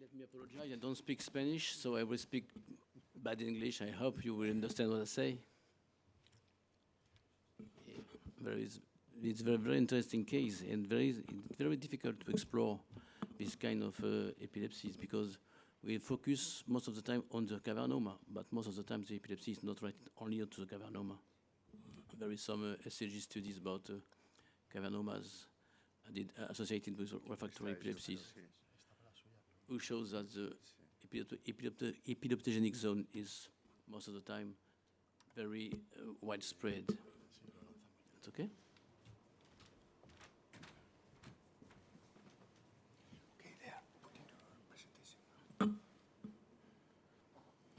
Let me apologize. I don't speak Spanish, so I will speak bad English. I hope you will understand what I say. It's a very, very interesting case and very difficult to explore this kind of epilepsies because we focus most of the time on the cavernoma, but most of the time the epilepsy is not related only to the cavernoma. There is some SCG studies about cavernomas associated with refractory epilepsies, who shows that the epileptogenic zone is most of the time very widespread. That's okay?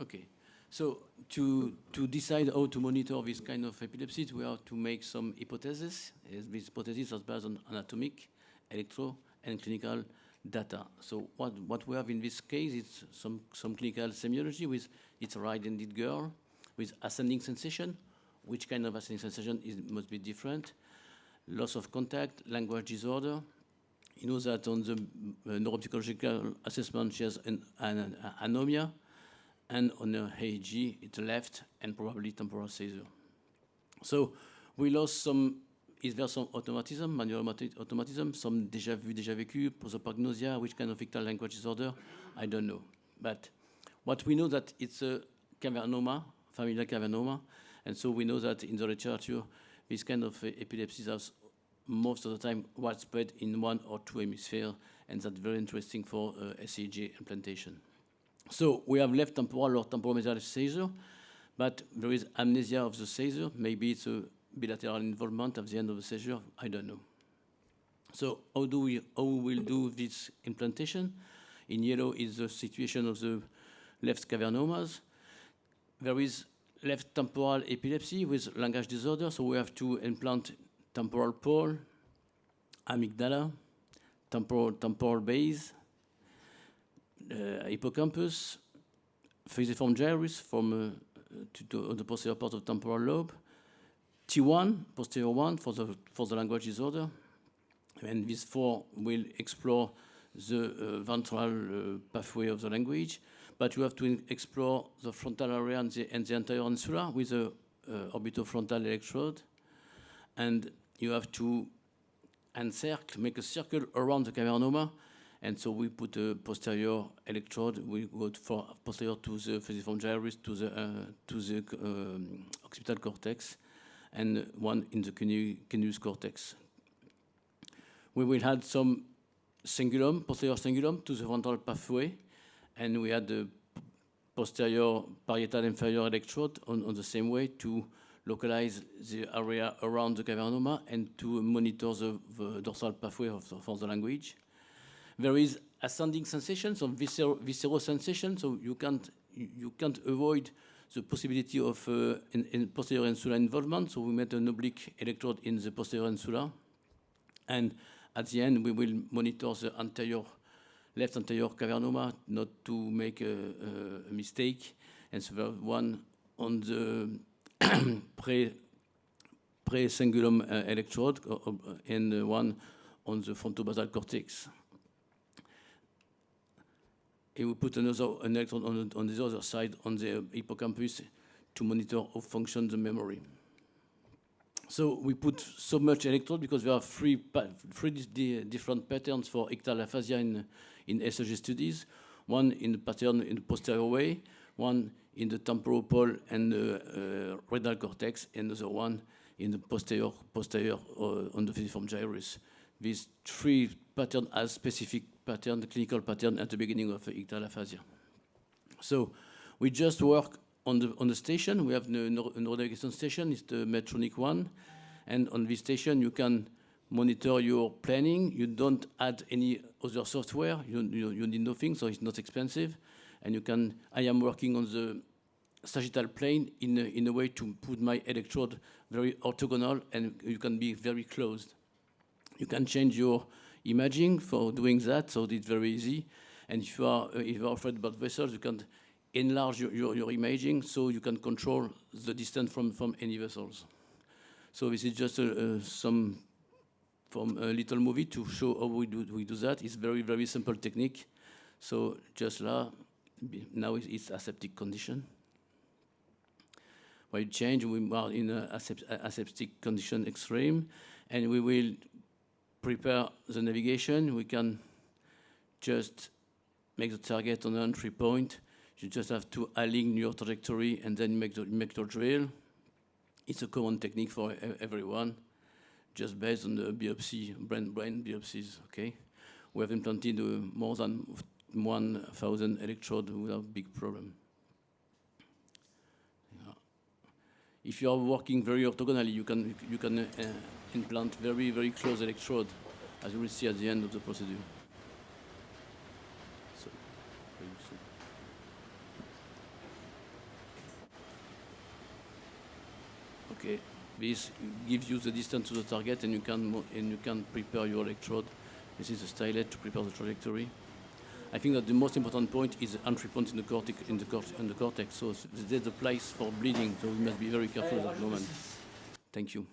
Okay, so to decide how to monitor this kind of epilepsies, we have to make some hypotheses. These hypotheses are based on anatomic, electro, and clinical data. So what we have in this case is some clinical semiology with it's a right-handed girl with ascending sensation. Which kind of ascending sensation must be different? Loss of contact, language disorder. You know that on the neuropsychological assessment she has an anomia, and on her EEG it's left and probably temporal seizure. So we lost some. Is there some automatism, manual automatism, some déjà vu, déjà vécu, prosopagnosia, which kind of ictal language disorder? I don't know. But what we know that it's a cavernoma, familial cavernoma, and so we know that in the literature, this kind of epilepsies are most of the time widespread in one or two hemispheres, and that's very interesting for SCG implantation. So we have left temporal or temporomedial seizure, but there is amnesia of the seizure. Maybe it's a bilateral involvement at the end of the seizure, I don't know. So how we will do this implantation? In yellow is the situation of the left cavernomas. There is left temporal epilepsy with language disorder, so we have to implant temporal pole, amygdala, temporal base, hippocampus, fusiform gyrus from to the posterior part of temporal lobe, T1, posterior one for the language disorder, and these four will explore the ventral pathway of the language. But you have to explore the frontal area and the entire insula with a orbitofrontal electrode, and you have to make a circle around the cavernoma. And so we put a posterior electrode. We go for posterior to the fusiform gyrus, to the occipital cortex, and one in the cuneus cortex. We will add some cingulum, posterior cingulum, to the ventral pathway, and we had the posterior parietal inferior electrode on the same way to localize the area around the cavernoma and to monitor the dorsal pathway for the language. There is ascending sensation, some visceral sensation, so you can't avoid the possibility of in posterior insular involvement. So we made an oblique electrode in the posterior insula, and at the end we will monitor the left anterior cavernoma, not to make a mistake, and so the one on the pre-cingulum electrode and one on the frontobasal cortex. And we put an electrode on the other side, on the hippocampus, to monitor how functions the memory. So we put so much electrode because there are three different patterns for ictal aphasia in SOG studies. One in the pattern in the posterior way, one in the temporal pole and the radial cortex, and the other one in the posterior on the fusiform gyrus. These three patterns are specific pattern, the clinical pattern at the beginning of ictal aphasia. So we just work on the station. We have the neuronavigation station, it's the Medtronic one, and on this station you can monitor your planning. You don't add any other software. You need nothing, so it's not expensive. And you can. I am working on the sagittal plane in a way to put my electrode very orthogonal, and you can be very closed. You can change your imaging for doing that, so it's very easy. And if you are afraid about vessels, you can enlarge your imaging, so you can control the distance from any vessels. So this is just some from a little movie to show how we do that. It's very, very simple technique. So just now it's aseptic condition. While change, we are in aseptic condition extreme, and we will prepare the navigation. We can just make the target on the entry point. You just have to align your trajectory and then make the drill. It's a common technique for everyone, just based on the biopsy, brain biopsies, okay? We have implanted more than 1,000 electrodes without big problem. If you are working very orthogonally, you can implant very, very close electrode, as you will see at the end of the procedure. So, okay, this gives you the distance to the target, and you can prepare your electrode. This is a stylet to prepare the trajectory. I think that the most important point is the entry point in the cortex. So there's a place for bleeding. So we must be very careful at that moment. Thank you.